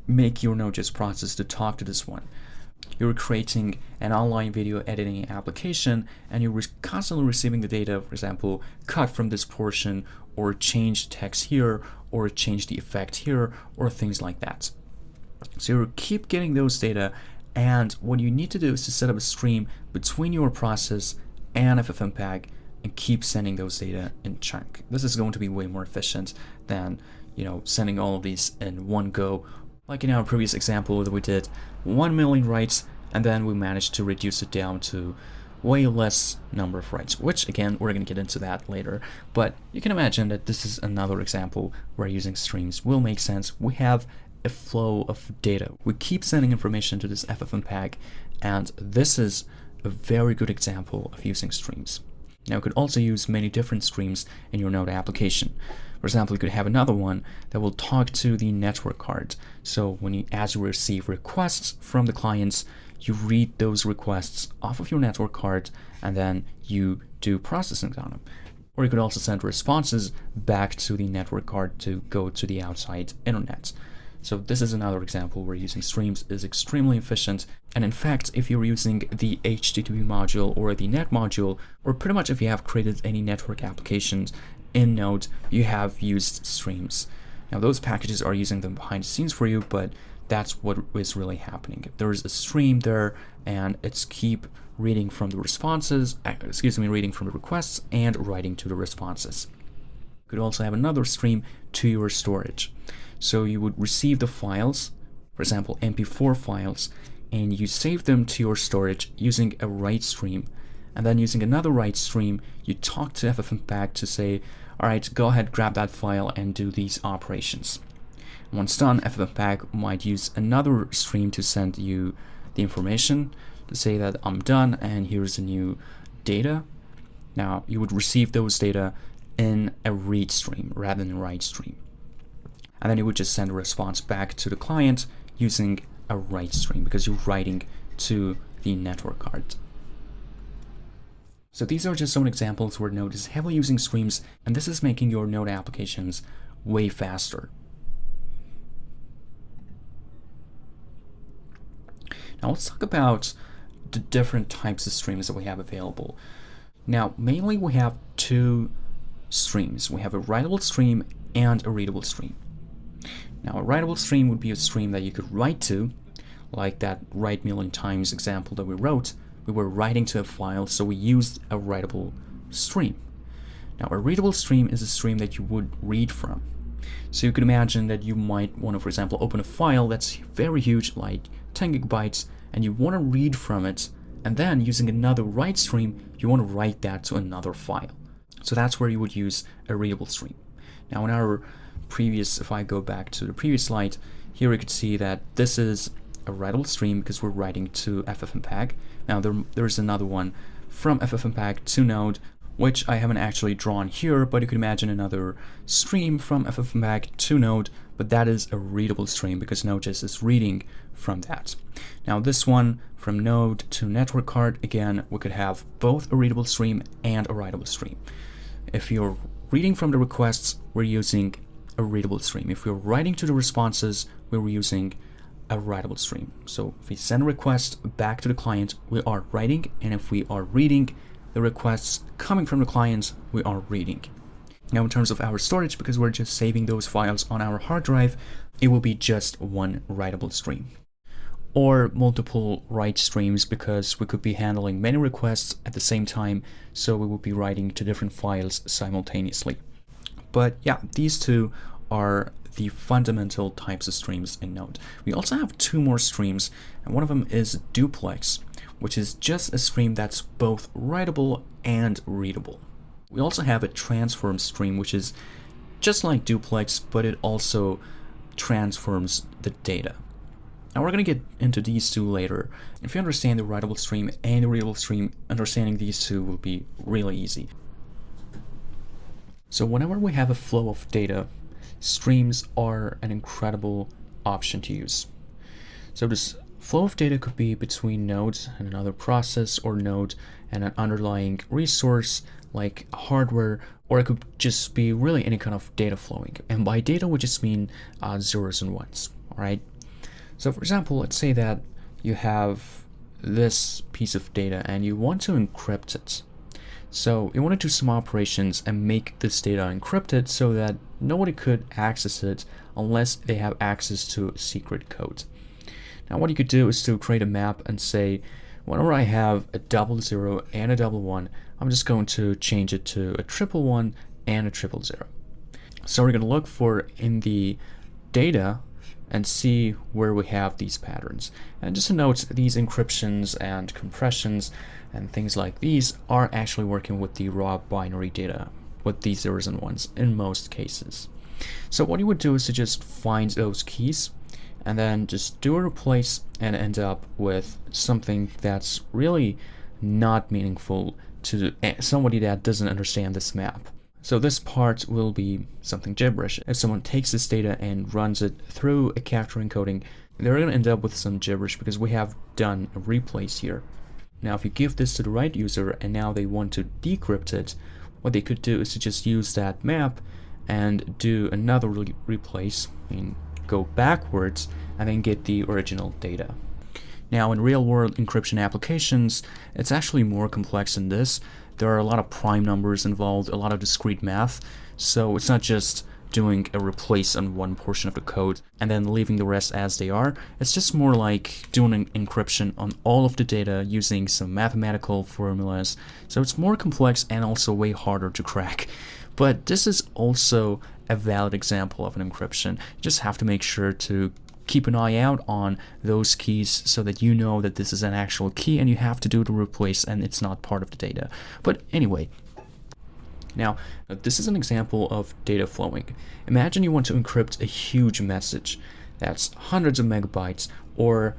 make your Node.js process to talk to this one. You're creating an online video editing application, and you're constantly receiving the data, for example, cut from this portion, or change text here, or change the effect here, or things like that. So you keep getting those data, and what you need to do is to set up a stream between your process and FFmpeg and keep sending those data in chunk. This is going to be way more efficient than, sending all of these in one go. Like in our previous example that we did 1 million writes, and then we managed to reduce it down to way less number of writes, which again, we're going to get into that later. But you can imagine that this is another example where using streams will make sense. We have a flow of data. We keep sending information to this FFmpeg, and this is a very good example of using streams. Now, you could also use many different streams in your Node application. For example, you could have another one that will talk to the network card. So as you receive requests from the clients, you read those requests off of your network card, and then you do processing on them. Or you could also send responses back to the network card to go to the outside internet. So this is another example where using streams is extremely efficient. And in fact, if you're using the HTTP module or the NET module, or pretty much if you have created any network applications in Node, you have used streams. Now those packages are using them behind the scenes for you, but that's what is really happening. There's a stream there, and it's keep reading from the responses, reading from the requests and writing to the responses. You could also have another stream to your storage. So you would receive the files, for example, MP4 files, and you save them to your storage using a write stream. And then using another write stream, you talk to FFmpeg to say, all right, go ahead, grab that file and do these operations. Once done, FFmpeg might use another stream to send you the information to say that I'm done and here's the new data. Now you would receive those data in a read stream rather than a write stream. And then you would just send a response back to the client using a write stream because you're writing to the network card. So these are just some examples where Node is heavily using streams, and this is making your Node applications way faster. Now let's talk about the different types of streams that we have available. Now, mainly we have two streams. We have a writable stream and a readable stream. Now, a writable stream would be a stream that you could write to, like that write million times example that we wrote. We were writing to a file, so we used a writable stream. Now, a readable stream is a stream that you would read from. So you could imagine that you might want to, for example, open a file that's very huge, like 10 gigabytes, and you want to read from it, and then using another write stream, you want to write that to another file. So that's where you would use a readable stream. Now in our previous, if I go back to the previous slide, here we could see that this is a writable stream because we're writing to FFmpeg. Now there's another one from FFmpeg to Node, which I haven't actually drawn here, but you could imagine another stream from FFmpeg to Node, but that is a readable stream because Node.js is reading from that. Now this one from Node to network card, again, we could have both a readable stream and a writable stream. If you're reading from the requests, we're using a readable stream. If we're writing to the responses, we're using a writable stream. So if we send a request back to the client, we are writing, and if we are reading the requests coming from the clients, we are reading. Now in terms of our storage, because we're just saving those files on our hard drive, it will be just one writable stream. Or multiple write streams because we could be handling many requests at the same time, so we will be writing to different files simultaneously. But yeah, these two are the fundamental types of streams in Node. We also have two more streams, and one of them is duplex, which is just a stream that's both writable and readable. We also have a transform stream, which is just like duplex, but it also transforms the data. Now we're going to get into these two later. If you understand the writable stream and the readable stream, understanding these two will be really easy. So whenever we have a flow of data, streams are an incredible option to use. So this flow of data could be between nodes and another process, or node and an underlying resource like hardware, or it could just be really any kind of data flowing. And by data, we just mean zeros and ones, all right? So for example, let's say that you have this piece of data and you want to encrypt it. So you want to do some operations and make this data encrypted so that nobody could access it unless they have access to secret code. Now what you could do is to create a map and say, whenever I have a 00 and a 11, I'm just going to change it to a 111 and a 000. So we're going to look for in the data and see where we have these patterns. And just to note, these encryptions and compressions and things like these are actually working with the raw binary data, with these zeros and ones in most cases. So what you would do is to just find those keys and then just do a replace and end up with something that's really not meaningful to somebody that doesn't understand this map. So this part will be something gibberish. If someone takes this data and runs it through a capture encoding, they're going to end up with some gibberish because we have done a replace here. Now if you give this to the right user and now they want to decrypt it, what they could do is to just use that map and do another replace, go backwards and then get the original data. Now in real-world encryption applications, it's actually more complex than this. There are a lot of prime numbers involved, a lot of discrete math, so it's not just doing a replace on one portion of the code and then leaving the rest as they are. It's just more like doing an encryption on all of the data using some mathematical formulas. So it's more complex and also way harder to crack. But this is also a valid example of an encryption. You just have to make sure to keep an eye out on those keys so that you know that this is an actual key and you have to do the replace and it's not part of the data. But anyway, now this is an example of data flowing. Imagine you want to encrypt a huge message that's hundreds of megabytes or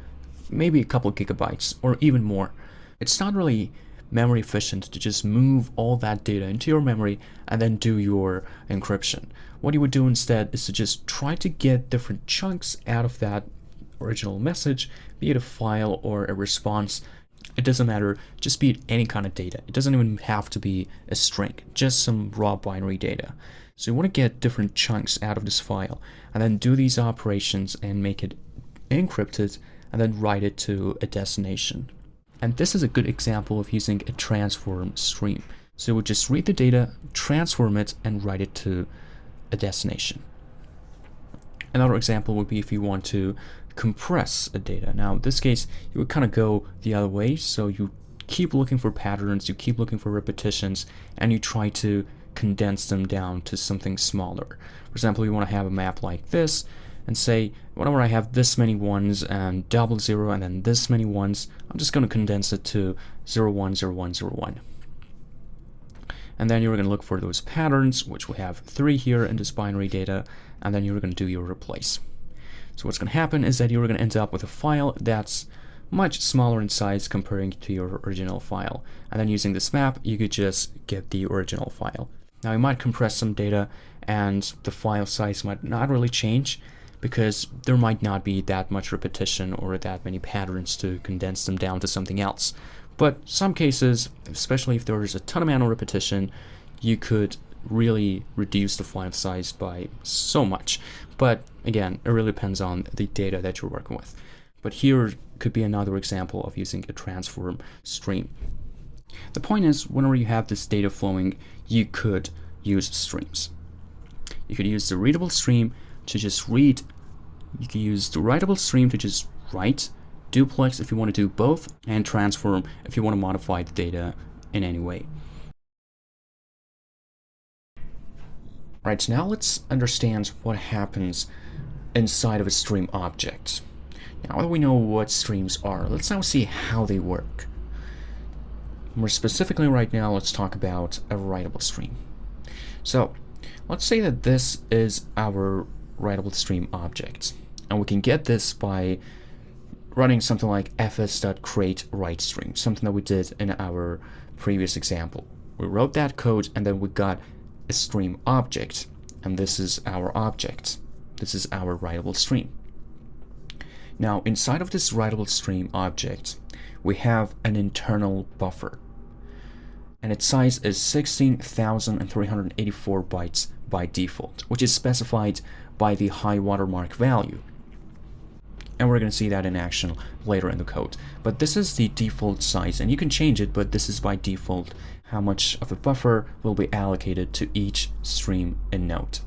maybe a couple of gigabytes or even more. It's not really memory efficient to just move all that data into your memory and then do your encryption. What you would do instead is to just try to get different chunks out of that original message, be it a file or a response. It doesn't matter, just be it any kind of data. It doesn't even have to be a string, just some raw binary data. So you want to get different chunks out of this file and then do these operations and make it encrypted and then write it to a destination. And this is a good example of using a transform stream. So we just read the data, transform it, and write it to a destination. Another example would be if you want to compress a data. Now in this case, you would kind of go the other way. So you keep looking for patterns, you keep looking for repetitions, and you try to condense them down to something smaller. For example, you want to have a map like this and say, whenever I have this many ones and 00 and then this many ones, I'm just going to condense it to 010101. And then you're going to look for those patterns, which we have 3 here in this binary data, and then you're going to do your replace. So what's going to happen is that you're going to end up with a file that's much smaller in size comparing to your original file. And then using this map, you could just get the original file. Now you might compress some data and the file size might not really change because there might not be that much repetition or that many patterns to condense them down to something else. But some cases, especially if there is a ton amount of repetition, you could really reduce the file size by so much. But again, it really depends on the data that you're working with. But here could be another example of using a transform stream. The point is, whenever you have this data flowing, you could use streams. You could use the readable stream to just read. You can use the writable stream to just write, duplex if you want to do both, and transform if you want to modify the data in any way. Right, so now let's understand what happens inside of a stream object. Now that we know what streams are, let's now see how they work. More specifically right now, let's talk about a writable stream. So let's say that this is our writable stream object, and we can get this by running something like fs.create_write_stream, something that we did in our previous example. We wrote that code and then we got a stream object, and this is our object. This is our writable stream. Now inside of this writable stream object, we have an internal buffer, and its size is 16,384 bytes by default, which is specified by the high watermark value. And we're going to see that in action later in the code. But this is the default size, and you can change it, but this is by default how much of a buffer will be allocated to each stream in Node.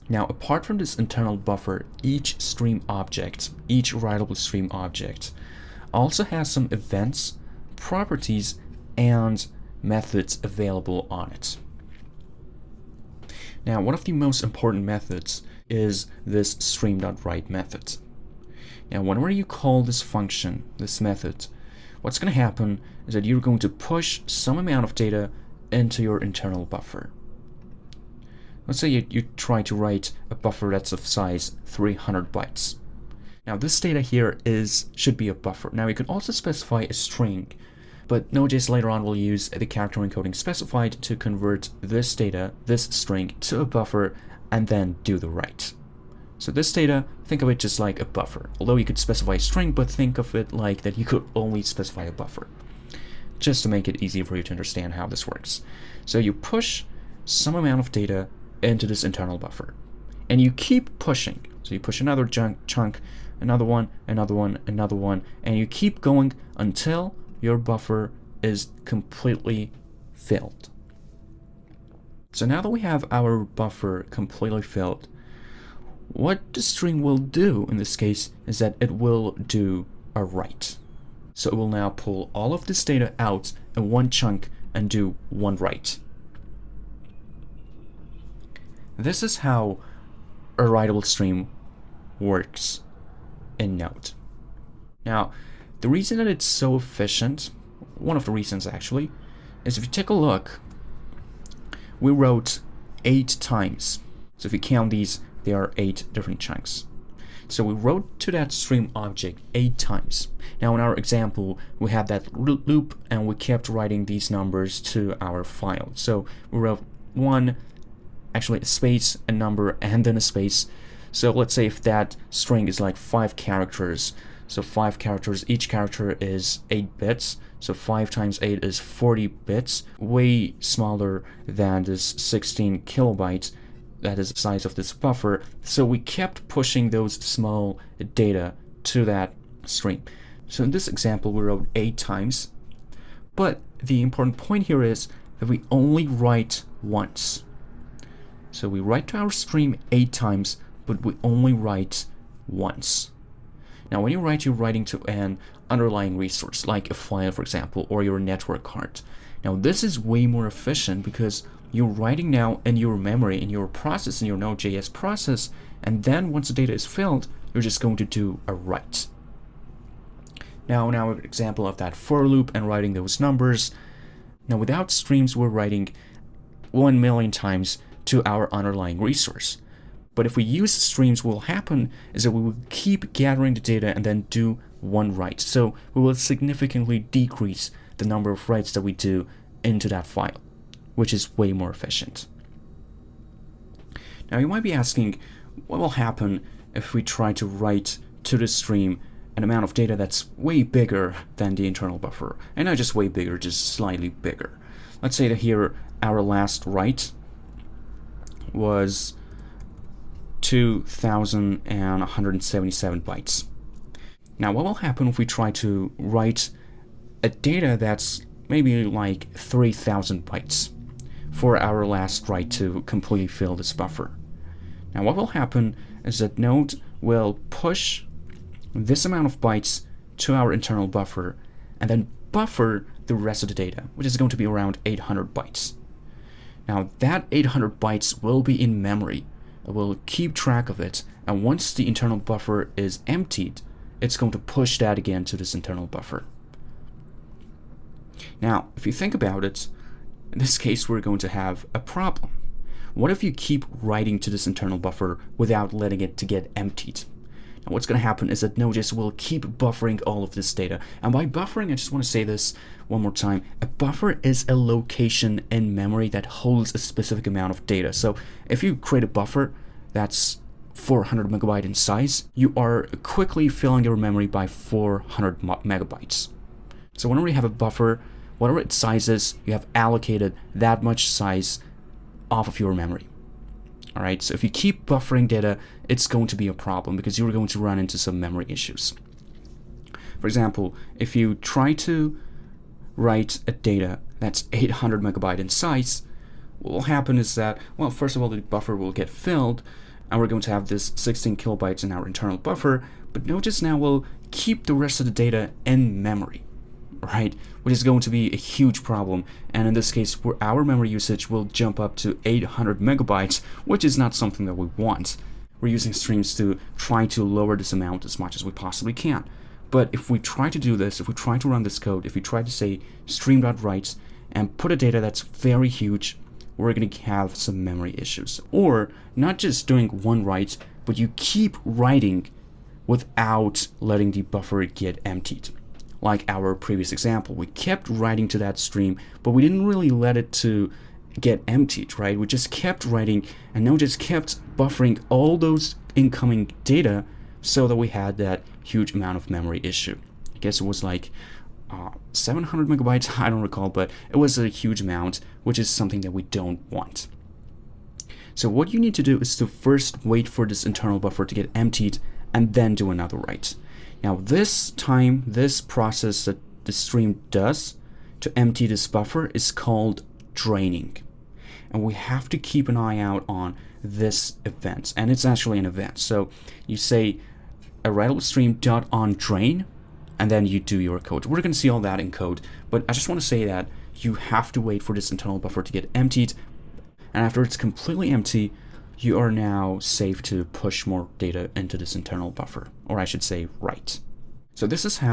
Now, apart from this internal buffer, each stream object, each writable stream object, also has some events, properties, and methods available on it. Now, one of the most important methods is this stream.write method. Now, whenever you call this function, this method, what's going to happen is that you're going to push some amount of data into your internal buffer. Let's say you try to write a buffer that's of size 300 bytes. Now, this data here should be a buffer. Now, you can also specify a string, But Node.js later on will use the character encoding specified to convert this data, this string, to a buffer and then do the write. So this data, think of it just like a buffer. Although you could specify a string, but think of it like that you could only specify a buffer. Just to make it easy for you to understand how this works. So you push some amount of data into this internal buffer. And you keep pushing. So you push another chunk, another one, another one, another one, and you keep going until your buffer is completely filled. So now that we have our buffer completely filled, what the string will do in this case is that it will do a write. So it will now pull all of this data out in one chunk and do one write. This is how a writable stream works in Node. Now, the reason that it's so efficient, one of the reasons actually, is if you take a look, we wrote 8 times. So if you count these, there are 8 different chunks. So we wrote to that stream object 8 times. Now in our example, we had that loop and we kept writing these numbers to our file. So we wrote actually a space, a number, and then a space. So let's say if that string is like 5 characters, so 5 characters, each character is 8 bits, so 5 times 8 is 40 bits, way smaller than this 16 kilobytes, that is the size of this buffer. So we kept pushing those small data to that string. So in this example, we wrote 8 times, but the important point here is that we only write once. So we write to our stream 8 times, but we only write once. Now when you write, you're writing to an underlying resource, like a file, for example, or your network card. Now this is way more efficient because you're writing now in your memory, in your process, in your Node.js process, and then once the data is filled, you're just going to do a write. Now an example of that for loop and writing those numbers. Now without streams, we're writing 1 million times to our underlying resource. But if we use streams, what will happen is that we will keep gathering the data and then do one write. So we will significantly decrease the number of writes that we do into that file, which is way more efficient. Now you might be asking, what will happen if we try to write to the stream an amount of data that's way bigger than the internal buffer? And not just way bigger, just slightly bigger. Let's say that here our last write was 2,177 bytes. Now what will happen if we try to write a data that's maybe like 3,000 bytes for our last write to completely fill this buffer? Now what will happen is that Node will push this amount of bytes to our internal buffer and then buffer the rest of the data, which is going to be around 800 bytes. Now that 800 bytes will be in memory. It will keep track of it, and once the internal buffer is emptied, it's going to push that again to this internal buffer. Now, if you think about it, in this case we're going to have a problem. What if you keep writing to this internal buffer without letting it to get emptied? Now what's going to happen is that Node.js will keep buffering all of this data. And by buffering, I just want to say this one more time, a buffer is a location in memory that holds a specific amount of data. So if you create a buffer that's 400 megabyte in size, you are quickly filling your memory by 400 megabytes. So whenever you have a buffer, whatever its size is, you have allocated that much size off of your memory. All right, so if you keep buffering data, it's going to be a problem because you're going to run into some memory issues. For example, if you try to write a data that's 800 megabyte in size, what will happen is that, well, first of all, the buffer will get filled, and we're going to have this 16 kilobytes in our internal buffer, but Node.js now will keep the rest of the data in memory, right? Which is going to be a huge problem, and in this case, where our memory usage will jump up to 800 megabytes, which is not something that we want. We're using streams to try to lower this amount as much as we possibly can. But if we try to do this, if we try to run this code, if we try to say stream.write and put a data that's very huge, we're going to have some memory issues. Or not just doing one write, but you keep writing without letting the buffer get emptied. like our previous example. We kept writing to that stream, but we didn't really let it to get emptied, right? We just kept writing, and Node just kept buffering all those incoming data so that we had that huge amount of memory issue. I guess it was like 700 megabytes, I don't recall, but it was a huge amount, which is something that we don't want. So what you need to do is to first wait for this internal buffer to get emptied and then do another write. Now this time, this process that the stream does to empty this buffer is called draining. And we have to keep an eye out on this event, and it's actually an event. So you say a writable stream dot on drain, and then you do your code. We're going to see all that in code, but I just want to say that you have to wait for this internal buffer to get emptied, and after it's completely empty, you are now safe to push more data into this internal buffer, or I should say write. So this is how